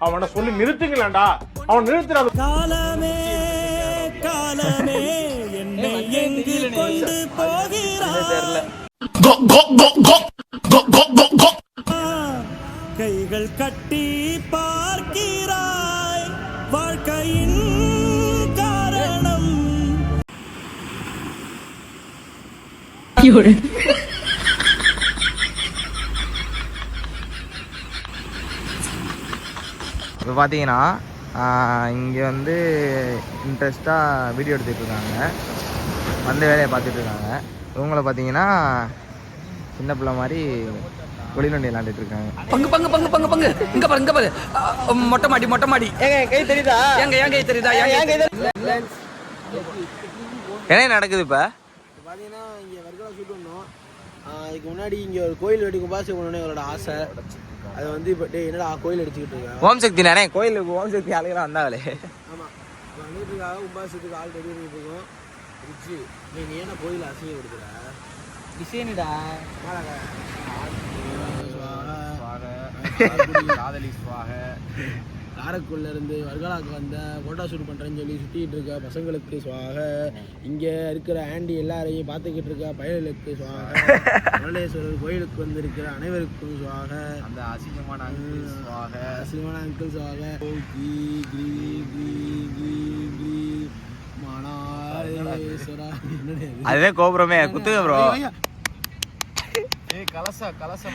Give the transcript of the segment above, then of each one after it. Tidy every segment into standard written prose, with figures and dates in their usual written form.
அவனை சொல்லி நிறுத்துங்களேன்டா. அவன் நிறுத்துறான். காலமே காலமே என்னை எங்கு கொண்டு போகிறாய், கைகள் கட்டி பார்க்கிறாய், வாழ்க்கையின் காரணம். இப்போ பார்த்தீங்கன்னா இங்கே வந்து இன்ட்ரெஸ்ட்டாக வீடியோ எடுத்துகிட்ருக்காங்க, வந்து வேலையை பார்த்துட்ருக்காங்க. இவங்கள பார்த்தீங்கன்னா சின்ன பிள்ளை மாதிரி ஒளிநொண்டி விளாண்டுட்டு இருக்காங்க. பங்கு பங்கு பங்கு பங்கு பங்கு இங்க பாரு, இங்க பாரு. மொட்டை மாடி மொட்டை மாடி. ஏங்க கை தெரியுதா? ஏன் கை தெரியுதா? என்ன நடக்குது இப்போ? பார்த்தீங்கன்னா இங்கே வர்க்கலா ஷூட் பண்ணோம். இதுக்கு முன்னாடி இங்கே ஒரு கோயில் வெடிக்கும் பாசு பண்ணணும் எங்களோட ஆசை. அது வந்து இப்போ என்னடா கோயில் அடிச்சுக்கிட்டு இருக்கேன். ஓம் சக்தி நானே கோயிலுக்கு ஓம் சக்தி ஆளுகளாம் வந்தாங்களே. ஆமாம், வந்துட்டுருக்காக கும்பாசத்துக்கு ஆள் ரெடி பண்ணிட்டு இருக்கோம். ரிச்சு நீங்கள் ஏன்னா கோயில் அசிங்க கொடுக்குற டிசைனுடா காதலி சுவாக. காரைக்குள்ள இருந்து வர்கலாவுக்கு வந்த ஃபோட்டோ ஷூட் பண்ணுறேன்னு சொல்லி சுற்றிக்கிட்டு இருக்க பசங்களுக்கு சுவாக. இங்கே இருக்கிற ஆண்டி எல்லாரையும் பார்த்துக்கிட்டு இருக்க பயலுக்கு சுவாக. மருளேஸ்வரர் கோயிலுக்கு வந்திருக்கிற அனைவருக்கும் சுவாக. அந்த அசிங்கமான அங்கிள் சுவாக. அசிங்கமான அங்கிள் சுவாக. மணாலேஸ்வரா அதுவே கோபுரமே குத்துங்க ப்ரோ. கலசா கலசா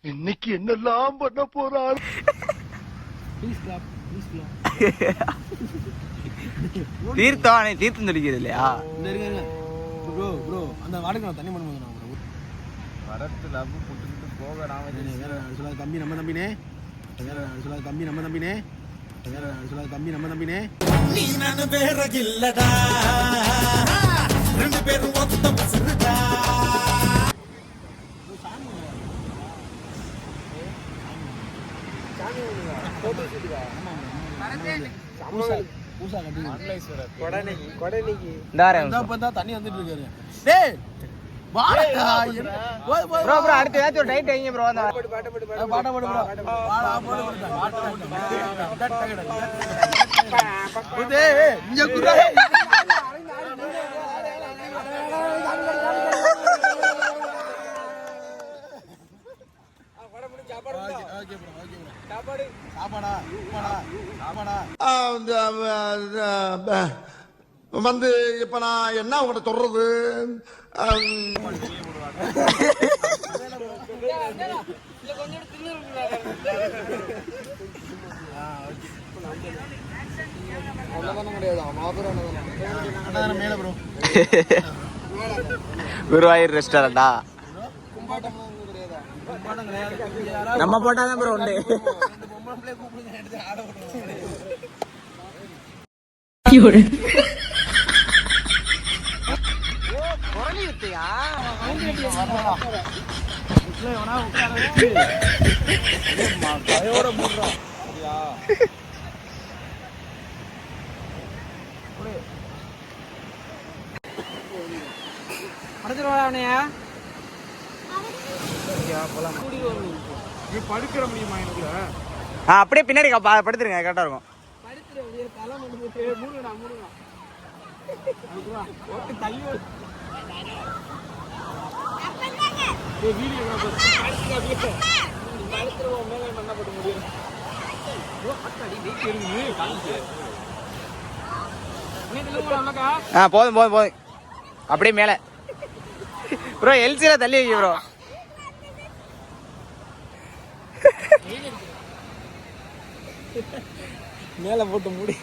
இன்னைக்கு என்னெல்லாம் பண்ண போறான். தீர்த்தம் தீர்த்தம் துடிக்கிறது இல்லையா? ப்ரோ ப்ரோ அந்த வாடகை நான் தண்ணி பண்ண வரத்து லவ் போட்டுக்கிட்டு போக நான் சொல்லாத தம்பி நம்ம தம்பினே. சொல்லாத தம்பி நம்ம தம்பினே. சொல்லாத தம்பி நம்ம தம்பினே. நீ நான் வேற இல்லடா, ரெண்டு பேரும் ஒத்த பசங்கடா. தண்ணி வந்துட்டு இருக்காரு. அடுத்த ஏதாச்சும் ஒரு டைட் வைங்க ப்ரோ. வந்து இப்ப நான் என்ன உங்கள்கிட்ட சொல்றது? குருவாயூர் ரெஸ்டாரண்டா நம்ம போட்டாதான் ப்ரோ உண்டு. படுக்கிற முடியுமா எனக்கு? அப்படியே பின்னாடி படுத்துருங்க, கரெக்டா இருக்கும். போதும் போதும் போதும். அப்படியே மேல ப்ரோ எல்சில தள்ளி வைக்க ப்ரோ. மேல போட்டு மூடி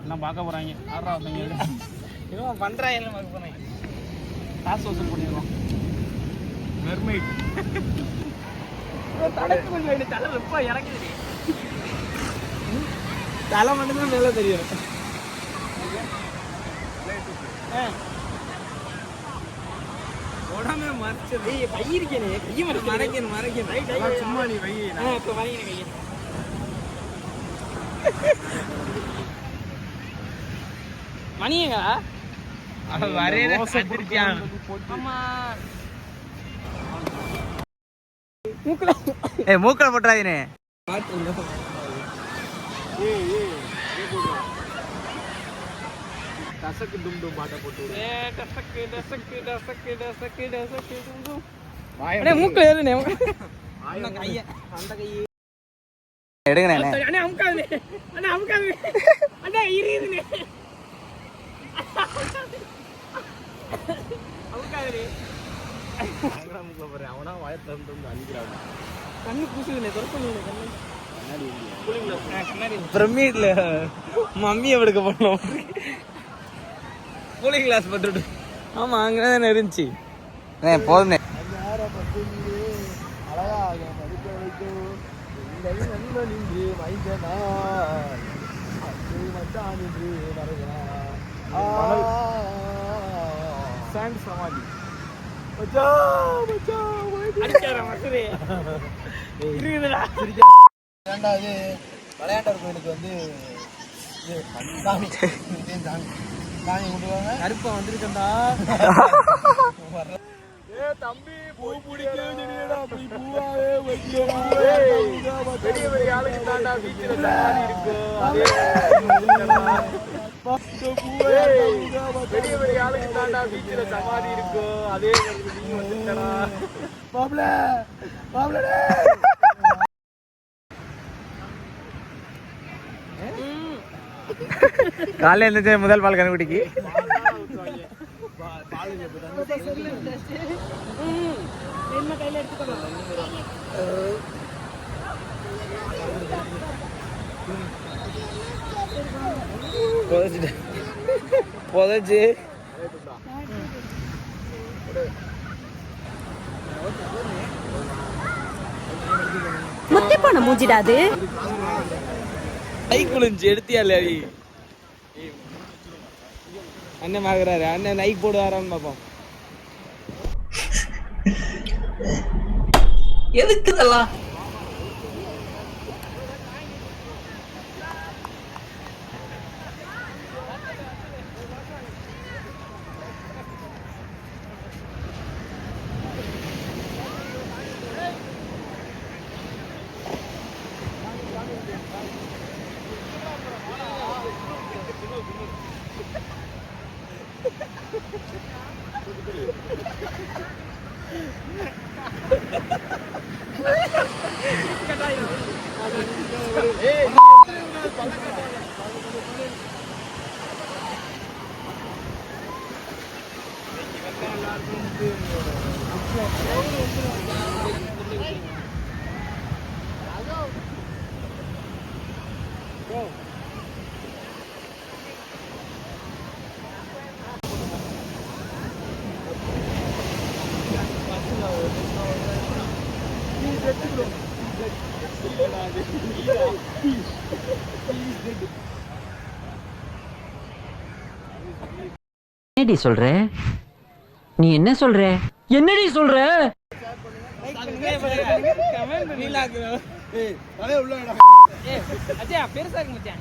எல்லாம் பார்க்க போறாங்க. ஆறா இன்னும் பண்றாங்க பார்க்க போறாங்க. காசு வசூல் பண்ணிடுவோம். மெர்மைட் தலை வெப்பா இறக்குது. தலை மட்டும்தான் மேல தெரியும். உடம்பே மறைச்சது. கை இருக்கேனே, கையை மறைக்கணும் மறைக்கணும். சும்மா நீ வை. இப்போ வாங்கின கையை மணியங்க மூக்கல போட்டுறாதீனே. டசக்கு டும் டும் பாட்டை போட்டு மூக்கில் ஏறுனே எடுங்கண்ணே. அண்ணா அமுக்காது அண்ணா அமுக்காது அண்ணா இருதுனே அமுக்காது அவனா வாய திறந்து அழிக்கிறாங்க. கண்ணு பூசுதுனே திறக்கணும் கண்ணு பிரமிட்ல மம்மியை எடுக்க போனோம். கூலிங் கிளாஸ் போட்டுட்டு. ஆமா அங்கதான் இருந்துச்சு. போதுமே. அழகாக படிக்க வைக்கும் எங்கள் நண்பன் இன்று மைந்தனாய் அன்று மச்சான் இன்று வருகிறான். சாண்ட் சமாதி இரண்டாவது விளையாட்டர் கோயிலுக்கு வந்து சாமி சாமி கும்பிடுவாங்க. கருப்பா வந்திருக்கா தம்பி பூ பூவாவே பெரிய பெரிய ஆளுக்கு தாண்டா பீச்சில் சமாதி இருக்கு. பெரிய பெரிய ஆளுக்கு தாண்டா பீச்சில் சமாதி இருக்கு. அதே நீங்க வந்துட்டா பாப்ல பாப்ல காலையில் எழுந்திரிச்ச முதல் பால் கண்ணுக்குட்டிக்கு. புதைச்சு முத்தி போன மூஞ்சிடாது. நை குளிஞ்சு எடுத்தியால அண்ணன் வாங்குறாரு. அண்ணன் நைக் போடுவாரான்னு பார்ப்போம். எதுக்கு இதெல்லாம்? என்னடி சொல்ற? நீ என்ன சொல்ற? என்னடி சொல்ற? பெருசா இருக்கு மச்சான்.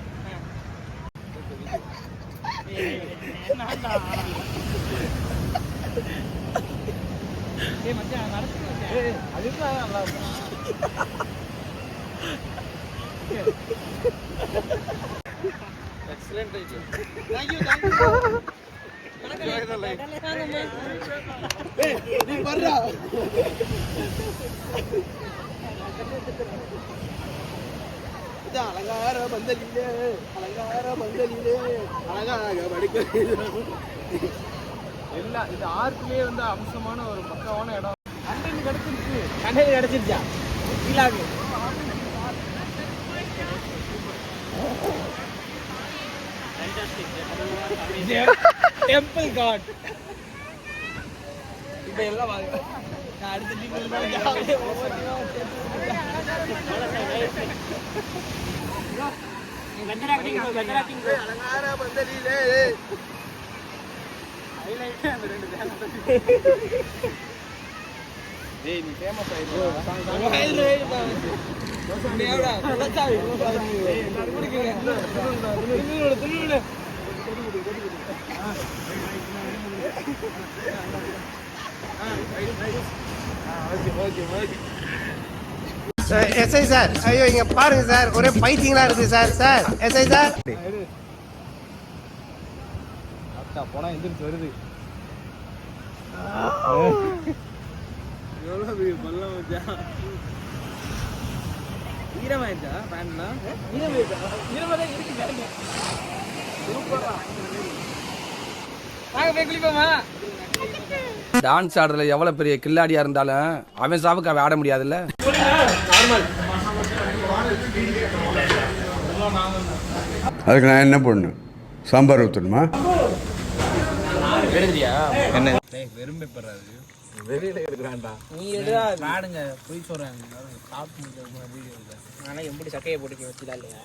மச்சான் அதுதான் நல்லா excellent idea. Thank you thank you. நீ வர்றா. இது அலங்கார பந்தலிலே அழகாக படிக்க எல்லா இது ஆர்ட்லயே வந்து அம்சமான ஒரு பக்கமான இடம். கண்டென்ட் கிடைச்சிருச்சு. கண்டென்ட் கிடைச்சிருச்சா? கீழாக்கு டெம்பிள் காட். இப்ப எல்லாம் நான் அடுத்த டீம் அலங்கார பந்தலிலே ஹைலைட் அந்த ரெண்டு டேய் நீ ஃபேமஸ் எஸ்ஐ சார், ஐயோ இங்க பாருங்க சார், ஒரே பைத்தியங்களா இருக்கு சார். சார் எஸ்ஐ சார், போனா எந்திரிச்சு வருது. எவ்வளவு பல்லம் வச்சா ஈரமாயிடுச்சா பேண்ட்லாம்? ஈரமாதான் இருக்கு பேண்ட். சூப்பரா. வாங்க போய் குளிப்போமா? டான்ஸ் ஆடுறதுல எவ்வளவு பெரிய கில்லாடியா இருந்தாலும் அவன் சாவுக்கு அவன் ஆட முடியாதுல்ல. அதுக்கு நான் என்ன பண்ணணும்? சாம்பார் ஊற்றணுமா? நீ எடுடா பாடுங்க போய் சொல்றாங்க சாப்பிட்டு வீடியோ. ஆனா எப்படி சக்கையை போட்டு வச்சுதான் இல்லையா?